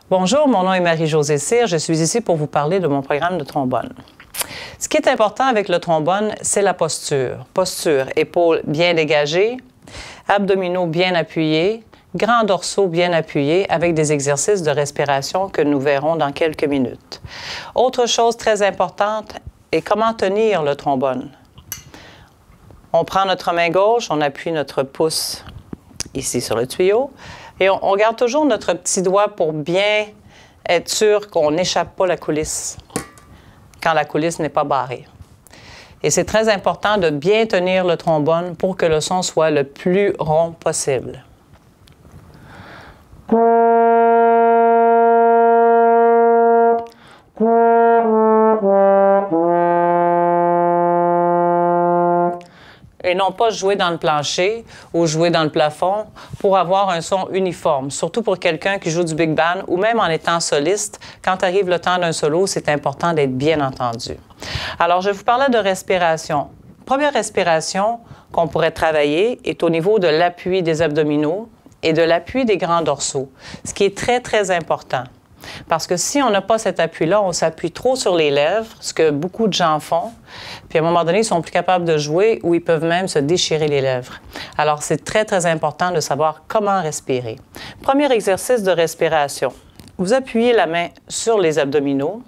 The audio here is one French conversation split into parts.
Bonjour, mon nom est Marie-Josée Cyr. Je suis ici pour vous parler de mon programme de trombone. Ce qui est important avec le trombone, c'est la posture. Posture, épaules bien dégagées, abdominaux bien appuyés, grands dorsaux bien appuyés avec des exercices de respiration que nous verrons dans quelques minutes. Autre chose très importante est comment tenir le trombone. On prend notre main gauche, on appuie notre pouce ici sur le tuyau et on garde toujours notre petit doigt pour bien être sûr qu'on n'échappe pas la coulisse quand la coulisse n'est pas barrée. Et c'est très important de bien tenir le trombone pour que le son soit le plus rond possible. Et non pas jouer dans le plancher ou jouer dans le plafond pour avoir un son uniforme. Surtout pour quelqu'un qui joue du big band ou même en étant soliste, quand arrive le temps d'un solo, c'est important d'être bien entendu. Alors, je vais vous parler de respiration. Première respiration qu'on pourrait travailler est au niveau de l'appui des abdominaux et de l'appui des grands dorsaux, ce qui est très, très important. Parce que si on n'a pas cet appui-là, on s'appuie trop sur les lèvres, ce que beaucoup de gens font, puis à un moment donné, ils sont plus capables de jouer ou ils peuvent même se déchirer les lèvres. Alors, c'est très, très important de savoir comment respirer. Premier exercice de respiration. Vous appuyez la main sur les abdominaux.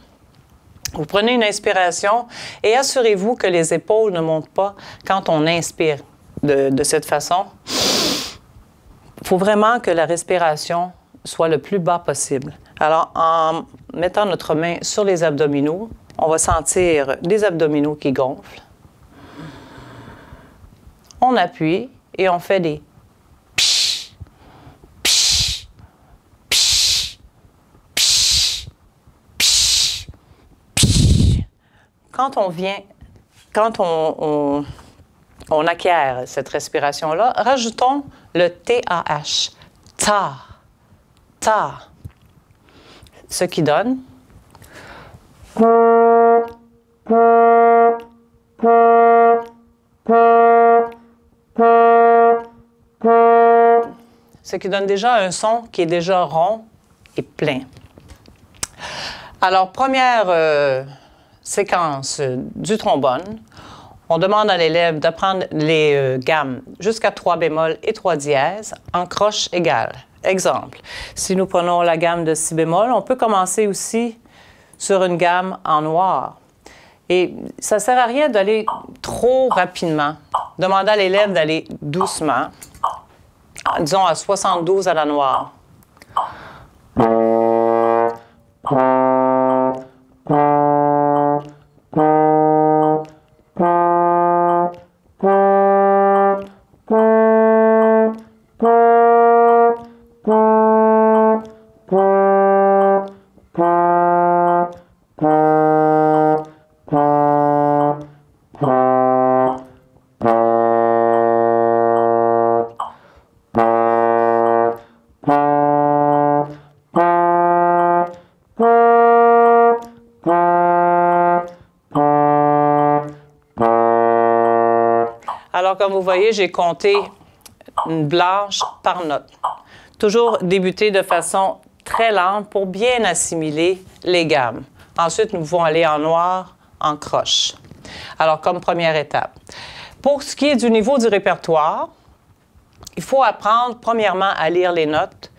Vous prenez une inspiration et assurez-vous que les épaules ne montent pas quand on inspire de cette façon. Il faut vraiment que la respiration soit le plus bas possible. Alors, en mettant notre main sur les abdominaux, on va sentir les abdominaux qui gonflent. On appuie et on fait des psh, psh, psh, psh, psh, psh. Quand on acquiert cette respiration-là, rajoutons le TAH. Ta, ta. Ce qui donne déjà un son qui est déjà rond et plein. Alors, première séquence du trombone, on demande à l'élève d'apprendre les gammes jusqu'à 3 bémol et 3 dièses en croche égale. Exemple, si nous prenons la gamme de si bémol, on peut commencer aussi sur une gamme en noir. Et ça ne sert à rien d'aller trop rapidement. Demandez à l'élève d'aller doucement, disons à 72 à la noire. Alors, comme vous voyez, j'ai compté une blanche par note. Toujours débuter de façon très lente pour bien assimiler les gammes. Ensuite, nous pouvons aller en noir, en croche. Alors, comme première étape. Pour ce qui est du niveau du répertoire, il faut apprendre, premièrement, à lire les notes.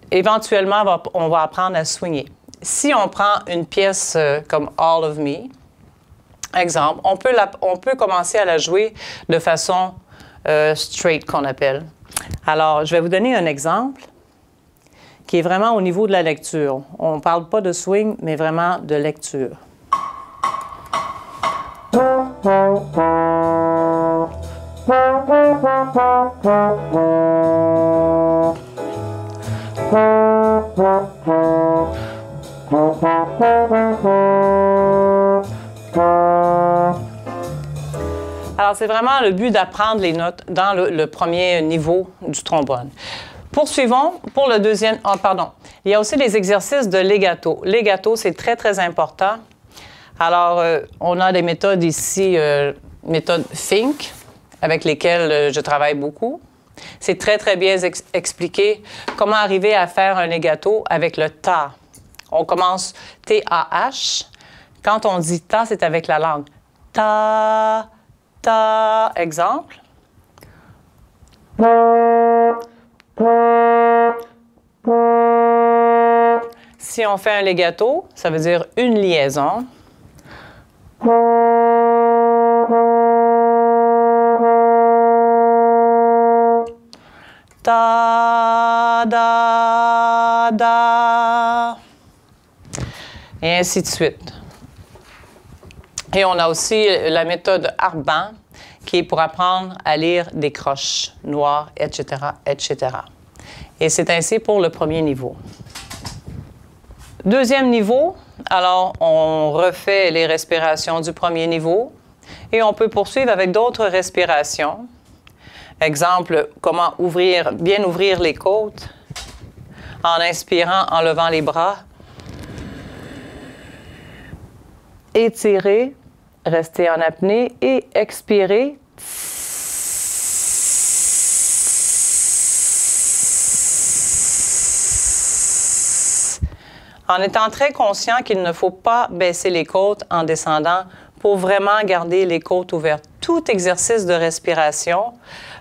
Éventuellement, on va apprendre à swinguer. Si on prend une pièce comme All of Me, exemple, on peut commencer à la jouer de façon straight, qu'on appelle. Alors, je vais vous donner un exemple qui est vraiment au niveau de la lecture. On ne parle pas de swing, mais vraiment de lecture. Alors, c'est vraiment le but d'apprendre les notes dans le premier niveau du trombone. Poursuivons pour le deuxième. Oh, pardon. Il y a aussi les exercices de legato. Legato, c'est très, très important. Alors, on a des méthodes ici, méthode Fink, avec lesquelles je travaille beaucoup. C'est très, très bien expliqué comment arriver à faire un legato avec le ta. On commence T-A-H. Quand on dit ta, c'est avec la langue. Ta, ta. Exemple. Si on fait un legato, ça veut dire une liaison. Da, da, da. Et ainsi de suite. Et on a aussi la méthode Arban, qui est pour apprendre à lire des croches noires, etc., etc. Et c'est ainsi pour le premier niveau. Deuxième niveau, alors on refait les respirations du premier niveau et on peut poursuivre avec d'autres respirations. Exemple, comment bien ouvrir les côtes en inspirant, en levant les bras. Étirer, rester en apnée et expirer. En étant très conscient qu'il ne faut pas baisser les côtes en descendant pour vraiment garder les côtes ouvertes. Tout exercice de respiration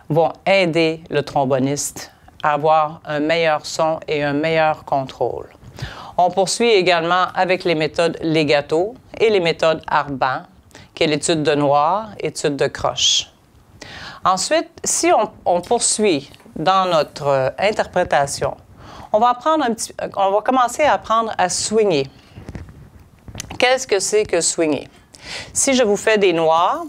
va aider le tromboniste à avoir un meilleur son et un meilleur contrôle. On poursuit également avec les méthodes legato et les méthodes Arban, qui est l'étude de noir, étude de croche. Ensuite, si on poursuit dans notre interprétation, on va commencer à apprendre à swinger. Qu'est-ce que c'est que swinger? Si je vous fais des noirs,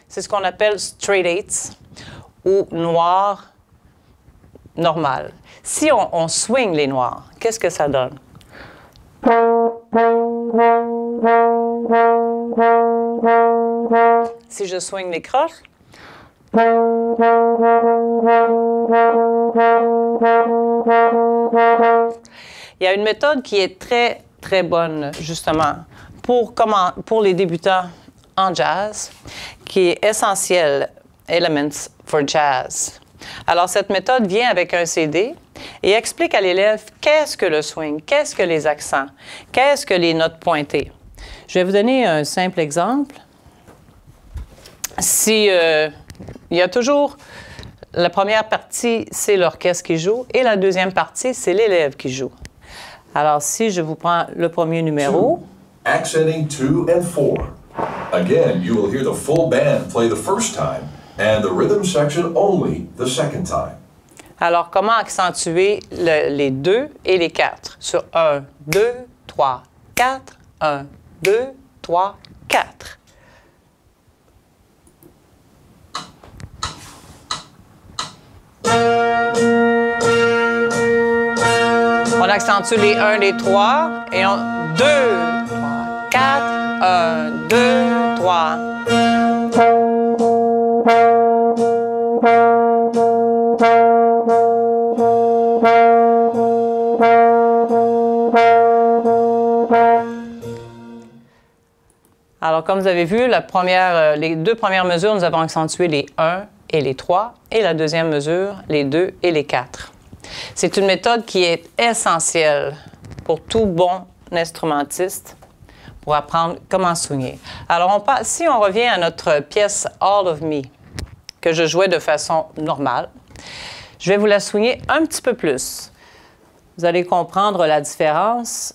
c'est ce qu'on appelle straight eights ou noir normal. Si on swing les noirs, qu'est-ce que ça donne? Si je swing les croches, il y a une méthode qui est très, très bonne, justement, pour les débutants en jazz, qui est essentielle, Elements for Jazz. Alors, cette méthode vient avec un CD et explique à l'élève qu'est-ce que le swing, qu'est-ce que les accents, qu'est-ce que les notes pointées. Je vais vous donner un simple exemple. Il y a toujours la première partie, c'est l'orchestre qui joue, et la deuxième partie, c'est l'élève qui joue. Alors, si je vous prends le premier numéro. Accenting 2 and 4. Again, you will hear the full band play the first time and the rhythm section only the second time. Alors, comment accentuer les 2 et les 4? Sur 1, 2, 3, 4, 1, 2, 3, 4. On accentue les 1, les 3, et on 2, 3, 4, 1, 2, 3. Alors, comme vous avez vu, les deux premières mesures, nous avons accentué les 1 et les 3, et la deuxième mesure, les 2 et les 4. C'est une méthode qui est essentielle pour tout bon instrumentiste pour apprendre comment swinger. Alors, si on revient à notre pièce All of Me, que je jouais de façon normale, je vais vous la swinger un petit peu plus. Vous allez comprendre la différence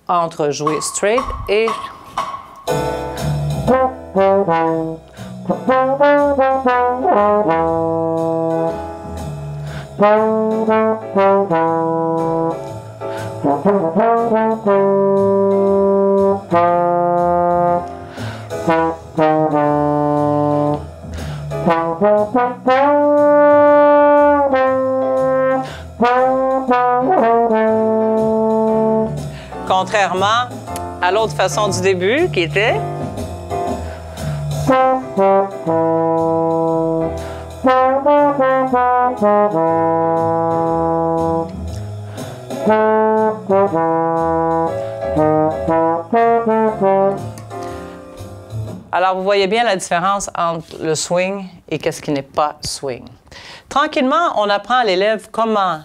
entre jouer straight et... Contrairement à l'autre façon du début qui était... Alors, vous voyez bien la différence entre le swing et qu'est-ce qui n'est pas swing. Tranquillement, on apprend à l'élève comment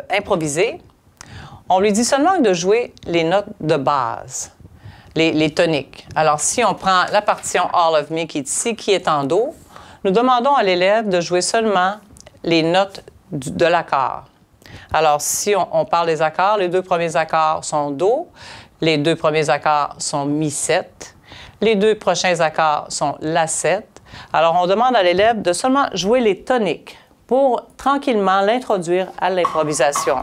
improviser. On lui dit seulement de jouer les notes de base, les toniques. Alors, si on prend la partition All of Me qui est ici, qui est en Do, nous demandons à l'élève de jouer seulement les notes de l'accord. Alors, si on parle des accords, les deux premiers accords sont Do, les deux premiers accords sont Mi7, les deux prochains accords sont La7. Alors, on demande à l'élève de seulement jouer les toniques pour tranquillement l'introduire à l'improvisation.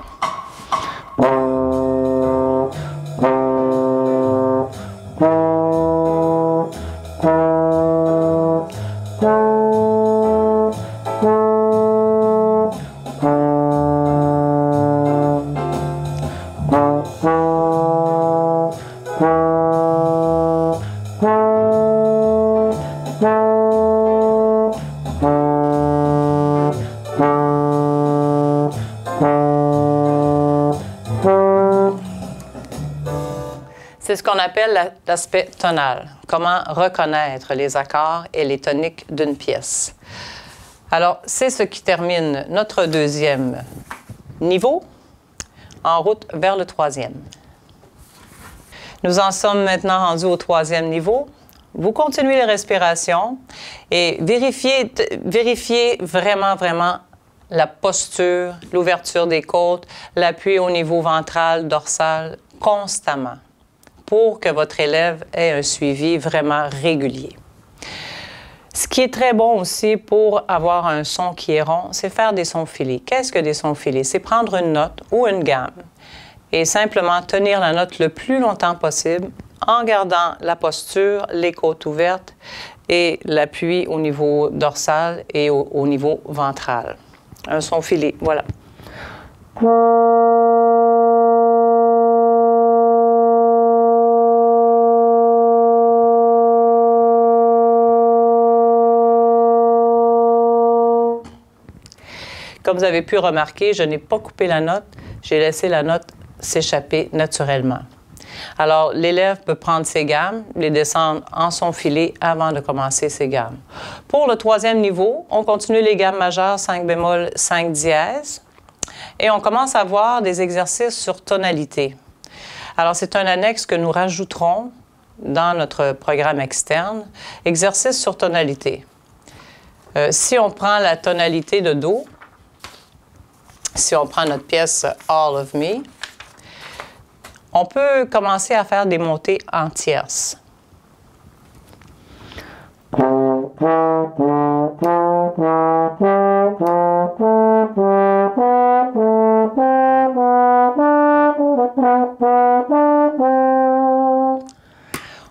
C'est ce qu'on appelle l'aspect tonal, comment reconnaître les accords et les toniques d'une pièce. Alors, c'est ce qui termine notre deuxième niveau, en route vers le troisième. Nous en sommes maintenant rendus au troisième niveau. Vous continuez les respirations et vérifiez vraiment la posture, l'ouverture des côtes, l'appui au niveau ventral, dorsal, constamment, pour que votre élève ait un suivi vraiment régulier. Ce qui est très bon aussi pour avoir un son qui est rond, c'est faire des sons filés. Qu'est-ce que des sons filés? C'est prendre une note ou une gamme et simplement tenir la note le plus longtemps possible en gardant la posture, les côtes ouvertes et l'appui au niveau dorsal et au niveau ventral. Un son filé, voilà. Comme vous avez pu remarquer, je n'ai pas coupé la note, j'ai laissé la note s'échapper naturellement. Alors, l'élève peut prendre ses gammes, les descendre en son filet avant de commencer ses gammes. Pour le troisième niveau, on continue les gammes majeures 5 bémol, 5 dièse, et on commence à voir des exercices sur tonalité. Alors, c'est un annexe que nous rajouterons dans notre programme externe, exercice sur tonalité. Si on prend la tonalité de Do, si on prend notre pièce All of Me, on peut commencer à faire des montées en tierces.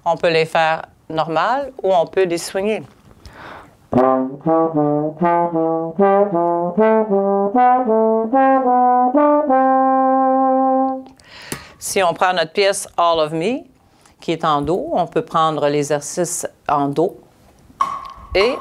On peut les faire normales ou on peut les swinguer. Si on prend notre pièce All of Me, qui est en Do, on peut prendre l'exercice en Do et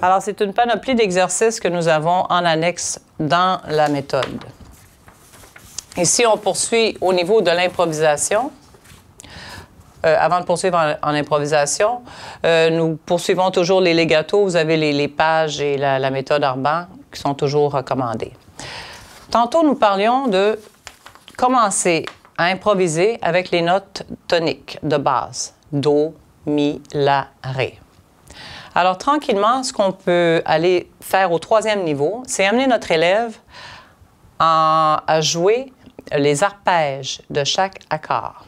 alors, c'est une panoplie d'exercices que nous avons en annexe dans la méthode. Ici, on poursuit au niveau de l'improvisation. Avant de poursuivre en improvisation, nous poursuivons toujours les legato. Vous avez les pages et la méthode Arban qui sont toujours recommandées. Tantôt, nous parlions de commencer à improviser avec les notes toniques de base. Do, Mi, La, Ré. Alors, tranquillement, ce qu'on peut aller faire au troisième niveau, c'est amener notre élève à jouer les arpèges de chaque accord.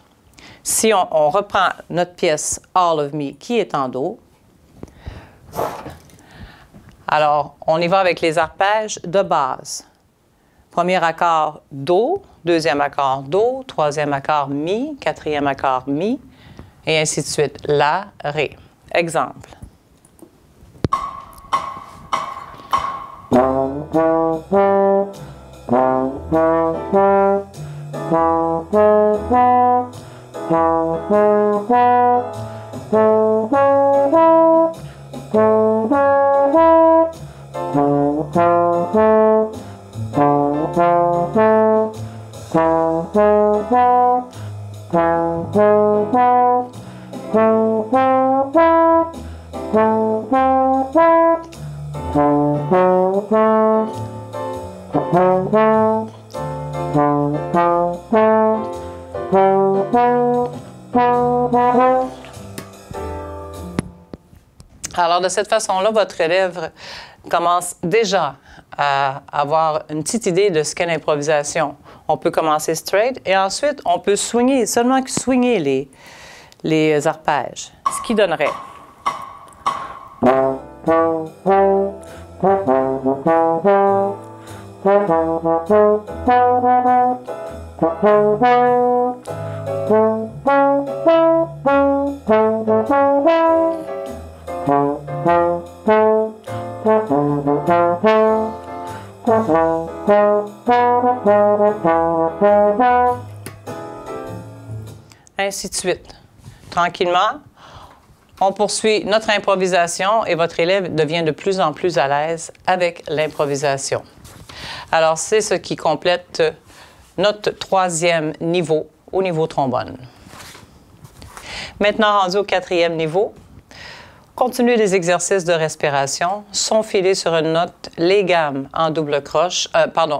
Si on reprend notre pièce All of Me qui est en Do, alors, on y va avec les arpèges de base. Premier accord Do, deuxième accord Do, troisième accord Mi, quatrième accord Mi, et ainsi de suite. La, Ré. Exemple. Alors, de cette façon-là, votre élève commence déjà à avoir une petite idée de ce qu'est l'improvisation. On peut commencer straight et ensuite, on peut swinger, seulement swinger les arpèges, ce qui donnerait. Ainsi de suite. Tranquillement, on poursuit notre improvisation et votre élève devient de plus en plus à l'aise avec l'improvisation. Alors, c'est ce qui complète notre 3e niveau au niveau trombone. Maintenant, rendu au 4e niveau, continuez les exercices de respiration, son filé sur une note, les gammes en double croche,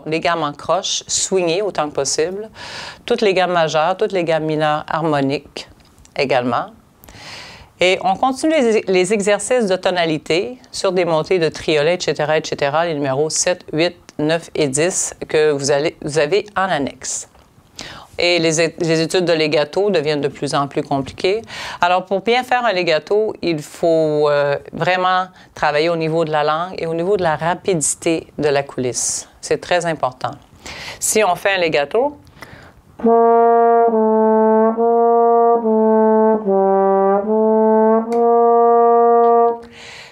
les gammes en croche, swingées autant que possible, toutes les gammes majeures, toutes les gammes mineures harmoniques également. Et on continue les exercices de tonalité sur des montées de triolet, etc., les numéros 7, 8, 9 et 10 que vous avez en annexe. Et les études de legato deviennent de plus en plus compliquées. Alors, pour bien faire un legato, il faut vraiment travailler au niveau de la langue et au niveau de la rapidité de la coulisse. C'est très important. Si on fait un legato,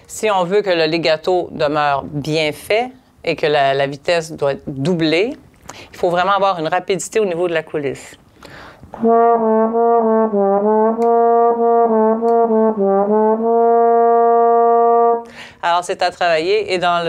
si on veut que le legato demeure bien fait et que la vitesse doit être doublée, il faut vraiment avoir une rapidité au niveau de la coulisse. Alors, c'est à travailler et dans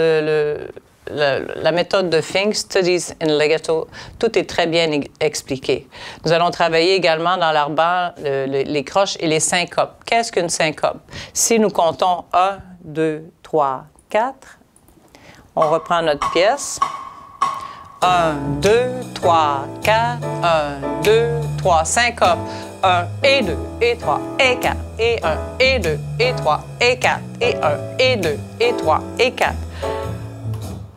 la méthode de Fink, Studies in Legato, tout est très bien expliqué. Nous allons travailler également dans l'arban les croches et les syncopes. Qu'est-ce qu'une syncope? Si nous comptons 1, 2, 3, 4, on reprend notre pièce. 1, 2, 3, 4, 1, 2, 3, syncope. 1 et 2 et 3 et 4 et 1 et 2 et 3 et 4 et 1 et 2 et 3 et 4.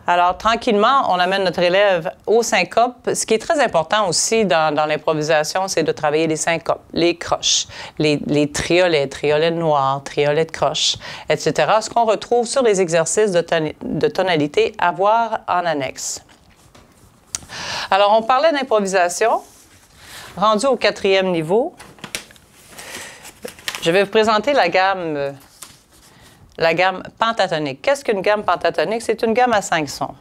Alors, tranquillement, on amène notre élève aux syncopes. Ce qui est très important aussi dans l'improvisation, c'est de travailler les syncopes, les croches, les triolets noirs, triolets de croche, etc. Ce qu'on retrouve sur les exercices de tonalité à voir en annexe. Alors, on parlait d'improvisation. Rendu au 4e niveau, je vais vous présenter la gamme pentatonique. Qu'est-ce qu'une gamme pentatonique? C'est une gamme à 5 sons.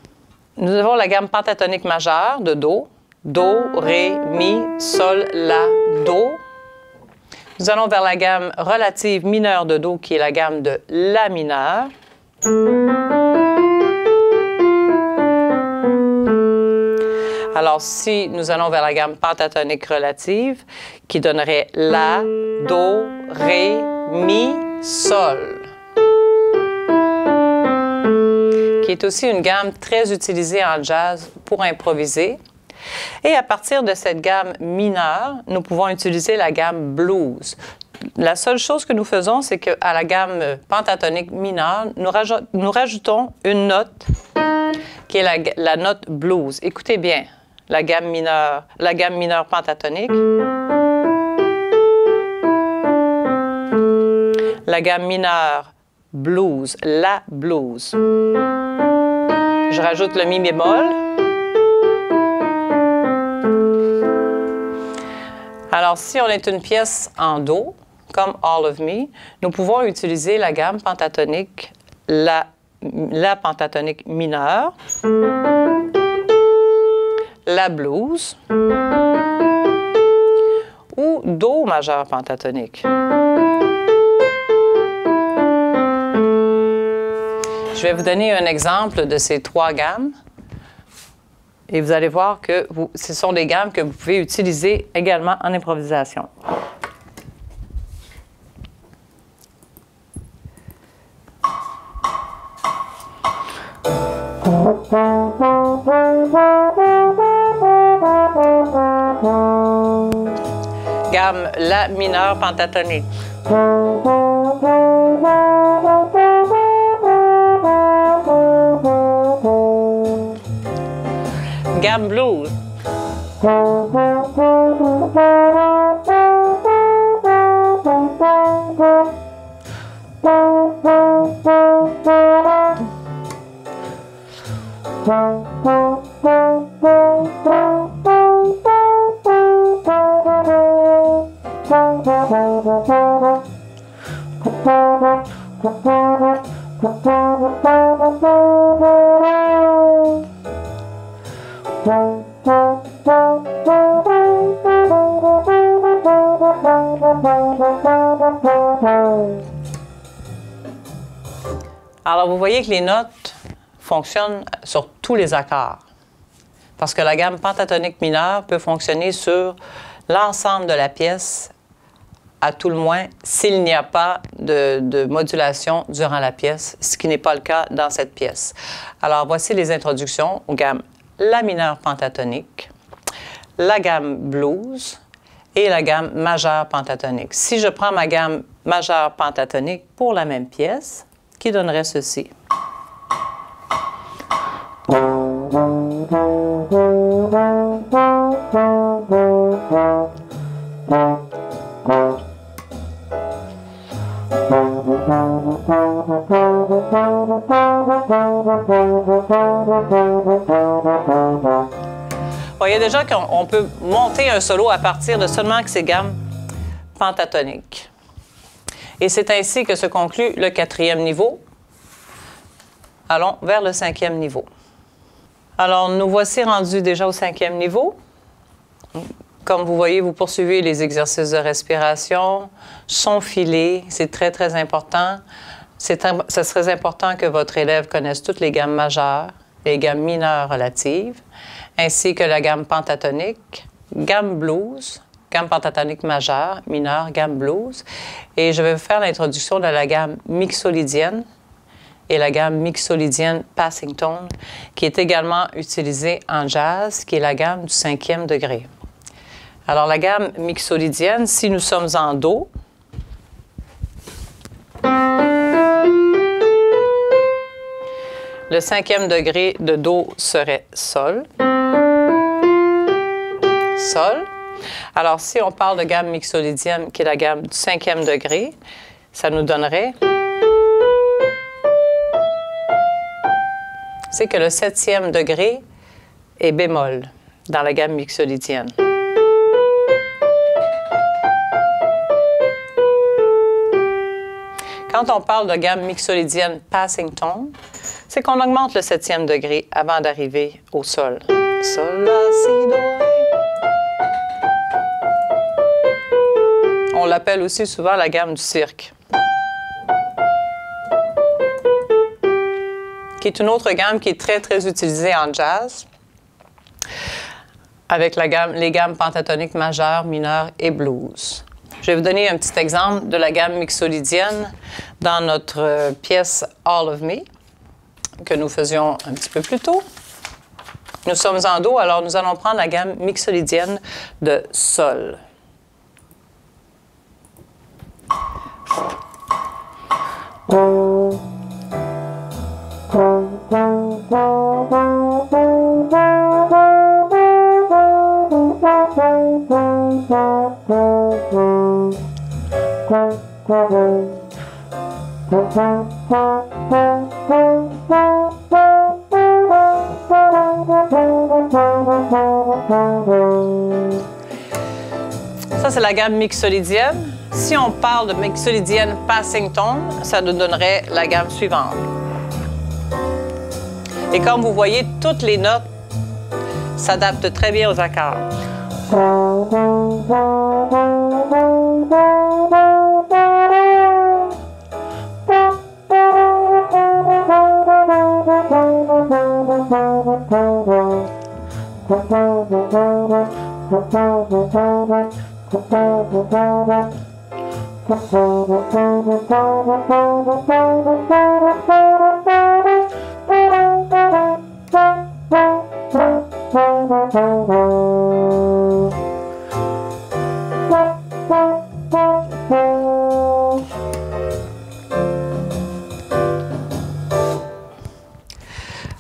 Nous avons la gamme pentatonique majeure de Do, Do, Ré, Mi, Sol, La, Do. Nous allons vers la gamme relative mineure de Do, qui est la gamme de La mineur. Alors, si nous allons vers la gamme pentatonique relative, qui donnerait La, Do, Ré, Mi, Sol, qui est aussi une gamme très utilisée en jazz pour improviser. Et à partir de cette gamme mineure, nous pouvons utiliser la gamme blues. La seule chose que nous faisons, c'est qu'à la gamme pentatonique mineure, nous rajoutons une note qui est la note blues. Écoutez bien. La gamme mineure pentatonique, la gamme mineure blues, la blues. Je rajoute le mi bémol. Alors, si on est une pièce en Do, comme All of Me, nous pouvons utiliser la gamme pentatonique, la pentatonique mineure, la blues ou Do majeur pentatonique. Je vais vous donner un exemple de ces trois gammes et vous allez voir que ce sont des gammes que vous pouvez utiliser également en improvisation. Gamme La mineur pentatonique. Gamme blues. Alors, vous voyez que les notes fonctionnent sur tous les accords. Parce que la gamme pentatonique mineure peut fonctionner sur l'ensemble de la pièce, à tout le moins, s'il n'y a pas de modulation durant la pièce, ce qui n'est pas le cas dans cette pièce. Alors, voici les introductions aux gammes La mineur pentatonique, la gamme blues et la gamme majeure pentatonique. Si je prends ma gamme majeure pentatonique pour la même pièce, qui donnerait ceci. Vous voyez déjà qu'on peut monter un solo à partir de seulement que ces gammes pentatoniques. Et c'est ainsi que se conclut le 4e niveau. Allons vers le 5e niveau. Alors, nous voici rendus déjà au 5e niveau. Comme vous voyez, vous poursuivez les exercices de respiration, son filet, c'est très, très important. C'est très important que votre élève connaisse toutes les gammes majeures, les gammes mineures relatives, ainsi que la gamme pentatonique, gamme blues, gamme pentatonique majeure, mineure, gamme blues. Et je vais vous faire l'introduction de la gamme mixolydienne et la gamme mixolydienne passing tone, qui est également utilisée en jazz, qui est la gamme du 5e degré. Alors, la gamme mixolydienne, si nous sommes en Do, le 5e degré de Do serait Sol. Sol. Alors, si on parle de gamme mixolydienne, qui est la gamme du 5e degré, ça nous donnerait... C'est que le 7e degré est bémol dans la gamme mixolydienne. Quand on parle de gamme mixolydienne passing tone, c'est qu'on augmente le 7e degré avant d'arriver au Sol. Sol, la, si, do, ré. On l'appelle aussi souvent la gamme du cirque, qui est une autre gamme qui est très, très utilisée en jazz, avec les gammes pentatoniques majeures, mineures et blues. Je vais vous donner un petit exemple de la gamme mixolydienne dans notre pièce All of Me, que nous faisions un petit peu plus tôt. Nous sommes en Do, alors nous allons prendre la gamme mixolydienne de Sol. Ça, c'est la gamme mixolydienne. Si on parle de mixolydienne passing tone, ça nous donnerait la gamme suivante. Et comme vous voyez, toutes les notes s'adapte très bien aux accords.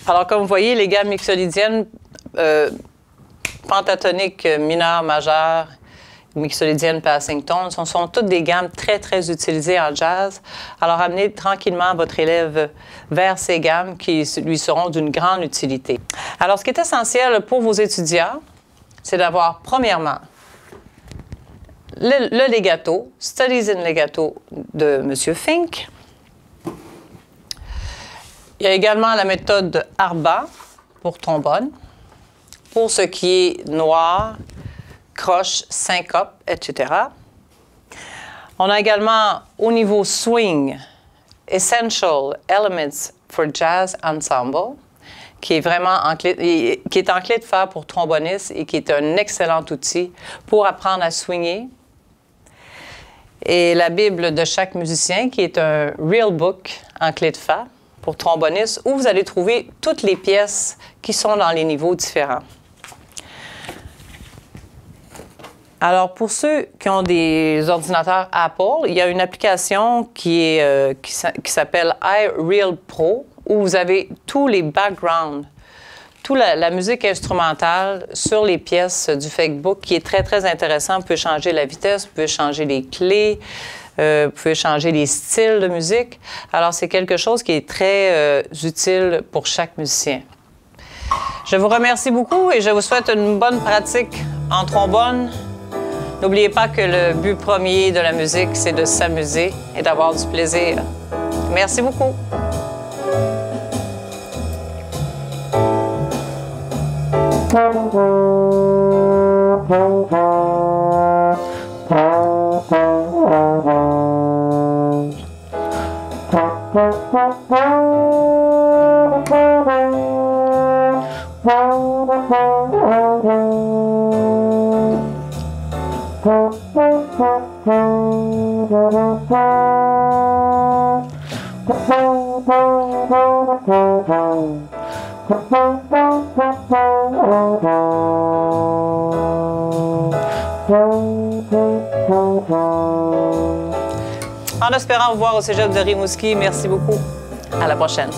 Alors, comme vous voyez, les gammes mixolydiennes, pentatoniques, mineures, majeures, mixolydiennes, passing tones, sont toutes des gammes très, très utilisées en jazz. Alors, amenez tranquillement votre élève vers ces gammes qui lui seront d'une grande utilité. Alors, ce qui est essentiel pour vos étudiants, c'est d'avoir, premièrement, le legato, Studies in Legato de M. Fink. Il y a également la méthode Arba pour trombone, pour ce qui est noir, croche, syncope, etc. On a également au niveau swing, Essential Elements for Jazz Ensemble, qui est vraiment en clé de fer pour trombonistes et qui est un excellent outil pour apprendre à swinger. Et la Bible de chaque musicien, qui est un real book en clé de fer pour trombonistes, où vous allez trouver toutes les pièces qui sont dans les niveaux différents. Alors, pour ceux qui ont des ordinateurs Apple, il y a une application qui s'appelle iReal Pro, où vous avez tous les backgrounds, toute la musique instrumentale sur les pièces du Fakebook, qui est très, très intéressant. Vous pouvez changer la vitesse, vous pouvez changer les clés, vous pouvez changer les styles de musique. Alors, c'est quelque chose qui est très utile pour chaque musicien. Je vous remercie beaucoup et je vous souhaite une bonne pratique en trombone. N'oubliez pas que le but premier de la musique, c'est de s'amuser et d'avoir du plaisir. Merci beaucoup. En espérant vous voir au Cégep de Rimouski, merci beaucoup. À la prochaine.